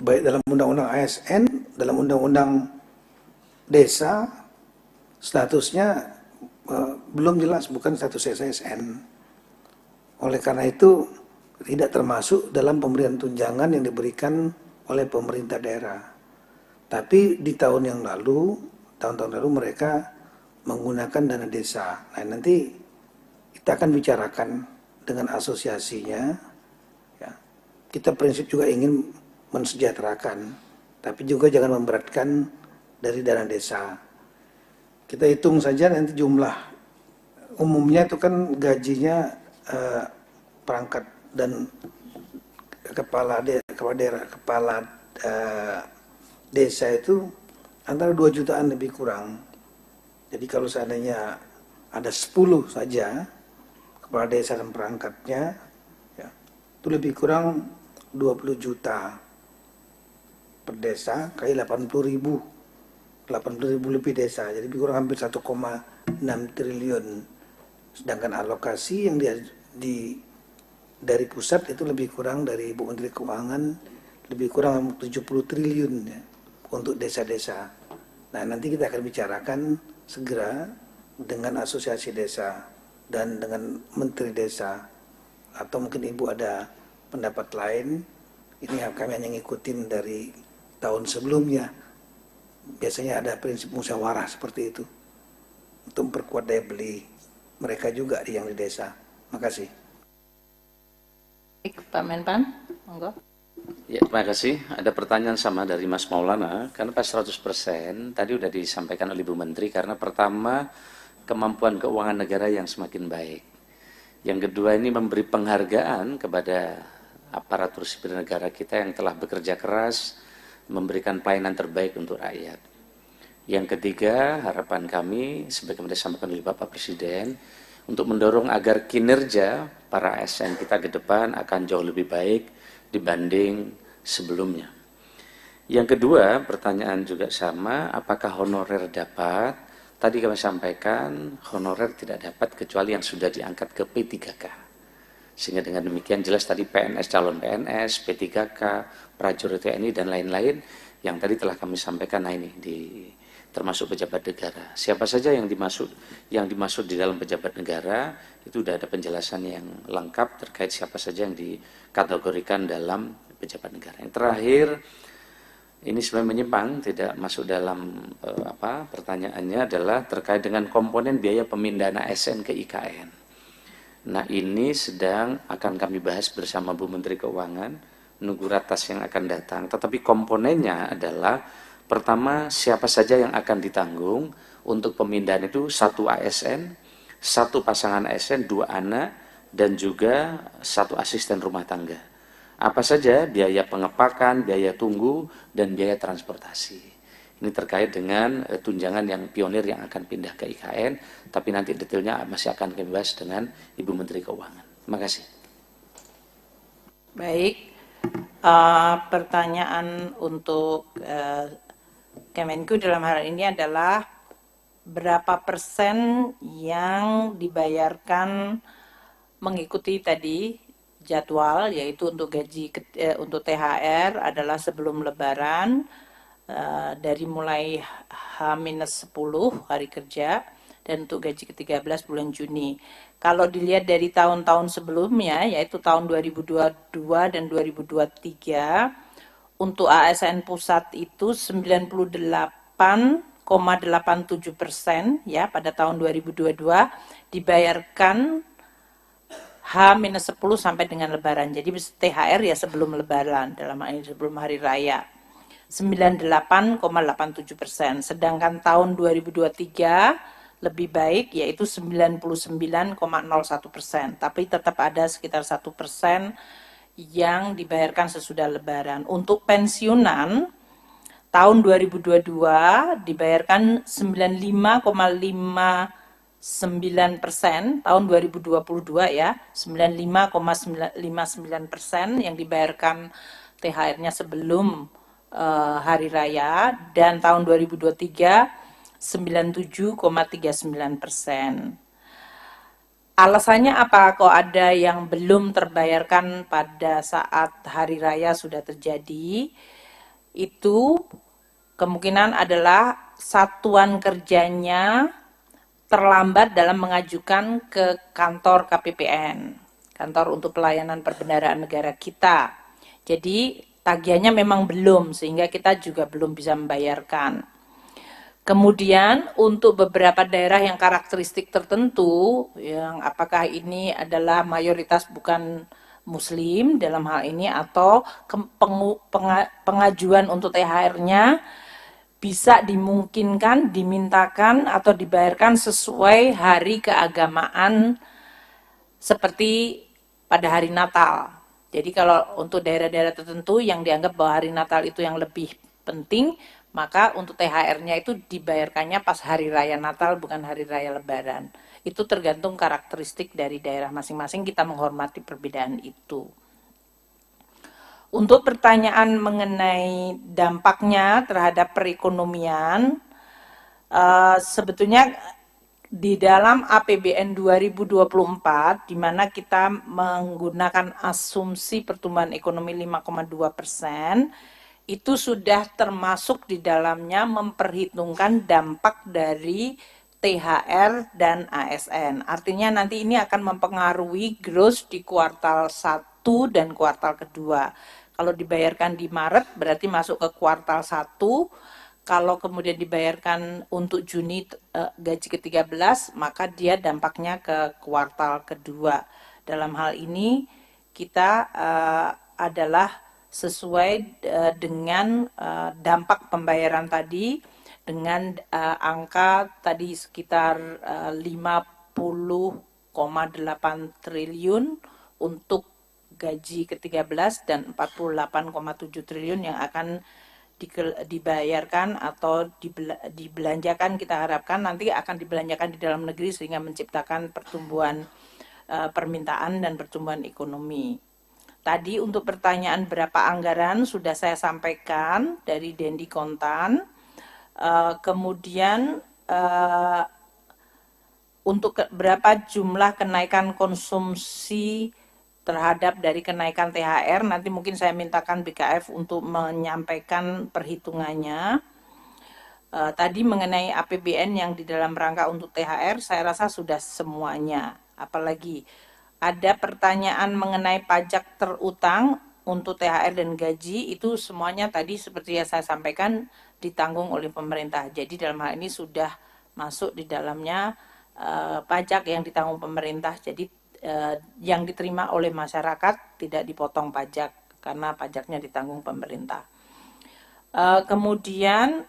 Baik dalam undang-undang ASN, dalam undang-undang desa, statusnya belum jelas, bukan status ASN. Oleh karena itu, tidak termasuk dalam pemberian tunjangan yang diberikan oleh pemerintah daerah. Tapi di tahun-tahun lalu mereka menggunakan dana desa. Nah, nanti kita akan bicarakan dengan asosiasinya, ya. Kita prinsip juga ingin mensejahterakan, tapi juga jangan memberatkan dari dana desa. Kita hitung saja nanti jumlah umumnya itu kan gajinya perangkat dan kepala desa itu antara 2 jutaan lebih kurang. Jadi kalau seandainya ada 10 saja kepala desa dan perangkatnya, ya, itu lebih kurang 20 juta per desa kali 80.000 lebih desa, jadi lebih kurang hampir 1,6 triliun. Sedangkan alokasi yang dari pusat itu lebih kurang, dari Ibu Menteri Keuangan lebih kurang 70 triliun ya, untuk desa-desa. Nah, nanti kita akan bicarakan segera dengan asosiasi desa dan dengan menteri desa, atau mungkin Ibu ada pendapat lain. Ini kami hanya ngikutin dari tahun sebelumnya. Biasanya ada prinsip musyawarah seperti itu untuk memperkuat daya beli mereka juga yang di desa. Makasih. Pak Menpan, monggo. Ya, terima kasih. Ada pertanyaan sama dari Mas Maulana. Karena pas 100% tadi sudah disampaikan oleh Ibu Menteri, karena pertama kemampuan keuangan negara yang semakin baik. Yang kedua ini memberi penghargaan kepada aparatur sipil negara kita yang telah bekerja keras, memberikan pelayanan terbaik untuk rakyat. Yang ketiga, harapan kami sebagaimana disampaikan oleh Bapak Presiden untuk mendorong agar kinerja para ASN kita ke depan akan jauh lebih baik dibanding sebelumnya. Yang kedua, pertanyaan juga sama, apakah honorer dapat? Tadi kami sampaikan honorer tidak dapat kecuali yang sudah diangkat ke P3K. Sehingga dengan demikian jelas tadi PNS, calon PNS, P3K, prajurit TNI dan lain-lain yang tadi telah kami sampaikan. Nah ini termasuk pejabat negara. Siapa saja yang dimaksud di dalam pejabat negara itu sudah ada penjelasan yang lengkap terkait siapa saja yang dikategorikan dalam pejabat negara. Yang terakhir, ini sebenarnya menyimpang, tidak masuk dalam pertanyaannya adalah terkait dengan komponen biaya pemindahan ASN ke IKN. Nah ini sedang akan kami bahas bersama Bu Menteri Keuangan, nunggu ratas yang akan datang. Tetapi komponennya adalah pertama, siapa saja yang akan ditanggung untuk pemindahan itu, 1 ASN, 1 pasangan ASN, 2 anak, dan juga 1 asisten rumah tangga. Apa saja biaya pengepakan, biaya tunggu, dan biaya transportasi. Ini terkait dengan tunjangan yang pionir yang akan pindah ke IKN, tapi nanti detailnya masih akan kami bahas dengan Ibu Menteri Keuangan. Terima kasih. Baik, pertanyaan untuk Kemenku dalam hal ini adalah berapa persen yang dibayarkan mengikuti tadi jadwal, yaitu untuk gaji untuk THR adalah sebelum Lebaran, dari mulai H-10 hari kerja, dan untuk gaji ke-13 bulan Juni. Kalau dilihat dari tahun-tahun sebelumnya, yaitu tahun 2022 dan 2023, untuk ASN pusat itu 98,87% ya pada tahun 2022 dibayarkan H-10 sampai dengan Lebaran. Jadi THR ya sebelum Lebaran, dalam hal ini sebelum Hari Raya. 98,87%. Sedangkan tahun 2023 lebih baik, yaitu 99,01%. Tapi tetap ada sekitar 1% yang dibayarkan sesudah Lebaran. Untuk pensiunan tahun 2022 dibayarkan 95,59%, tahun 2022 ya 95,59% yang dibayarkan THR-nya sebelum Hari Raya, dan tahun 2023 97,39%. Alasannya apa kok ada yang belum terbayarkan pada saat Hari Raya sudah terjadi? Itu kemungkinan adalah satuan kerjanya terlambat dalam mengajukan ke kantor KPPN, Kantor untuk Pelayanan Perbendaharaan Negara kita. Jadi tagihannya memang belum, sehingga kita juga belum bisa membayarkan. Kemudian untuk beberapa daerah yang karakteristik tertentu, yang apakah ini adalah mayoritas bukan Muslim dalam hal ini, atau pengajuan untuk THR-nya bisa dimungkinkan, dimintakan, atau dibayarkan sesuai hari keagamaan seperti pada hari Natal. Jadi kalau untuk daerah-daerah tertentu yang dianggap bahwa hari Natal itu yang lebih penting, maka untuk THR-nya itu dibayarkannya pas hari raya Natal, bukan hari raya Lebaran. Itu tergantung karakteristik dari daerah masing-masing, kita menghormati perbedaan itu. Untuk pertanyaan mengenai dampaknya terhadap perekonomian, sebetulnya di dalam APBN 2024, di mana kita menggunakan asumsi pertumbuhan ekonomi 5,2%, itu sudah termasuk di dalamnya memperhitungkan dampak dari THR dan ASN. Artinya nanti ini akan mempengaruhi gross di kuartal 1 dan kuartal kedua. Kalau dibayarkan di Maret berarti masuk ke kuartal 1. Kalau kemudian dibayarkan untuk Juni gaji ke-13, maka dia dampaknya ke kuartal kedua. Dalam hal ini kita adalah sesuai dengan dampak pembayaran tadi, dengan angka tadi sekitar 50,8 triliun untuk gaji ke-13 dan 48,7 triliun yang akan dibayarkan atau dibelanjakan, kita harapkan nanti akan dibelanjakan di dalam negeri sehingga menciptakan pertumbuhan permintaan dan pertumbuhan ekonomi. Tadi untuk pertanyaan berapa anggaran sudah saya sampaikan dari Dendi Kontan. Kemudian untuk berapa jumlah kenaikan konsumsi terhadap dari kenaikan THR, nanti mungkin saya mintakan BKF untuk menyampaikan perhitungannya. Tadi mengenai APBN yang di dalam rangka untuk THR, saya rasa sudah semuanya. Apalagi ada pertanyaan mengenai pajak terutang untuk THR dan gaji, itu semuanya tadi seperti yang saya sampaikan ditanggung oleh pemerintah. Jadi dalam hal ini sudah masuk di dalamnya pajak yang ditanggung pemerintah. Jadi yang diterima oleh masyarakat tidak dipotong pajak karena pajaknya ditanggung pemerintah. Kemudian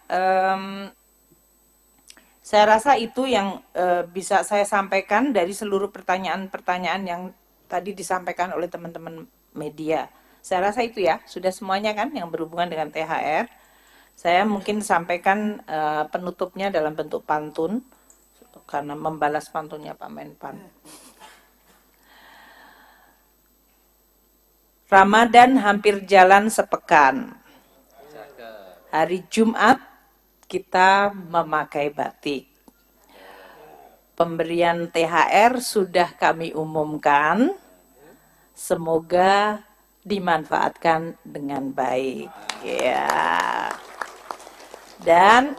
saya rasa itu yang bisa saya sampaikan dari seluruh pertanyaan-pertanyaan yang tadi disampaikan oleh teman-teman media. Saya rasa itu ya, sudah semuanya kan yang berhubungan dengan THR. Saya mungkin sampaikan penutupnya dalam bentuk pantun karena membalas pantunnya Pak Menpan. Ramadan hampir jalan sepekan. Hari Jumat kita memakai batik. Pemberian THR sudah kami umumkan. Semoga dimanfaatkan dengan baik. Ya. Dan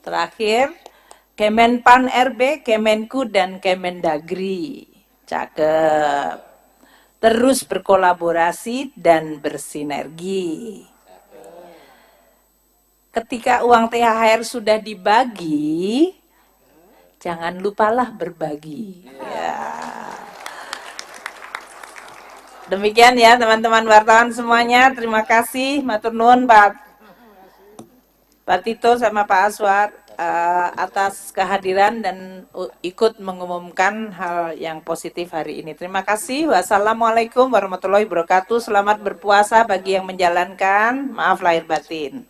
terakhir, Kemenpan RB, Kemenku dan Kemendagri. Cakep. Terus berkolaborasi dan bersinergi. Ketika uang THR sudah dibagi, jangan lupalah berbagi. Ya. Demikian ya teman-teman wartawan semuanya. Terima kasih, matur nuwun Pak Tito sama Pak Aswar atas kehadiran dan ikut mengumumkan hal yang positif hari ini. Terima kasih. Wassalamualaikum warahmatullahi wabarakatuh. Selamat berpuasa bagi yang menjalankan. Maaf lahir batin.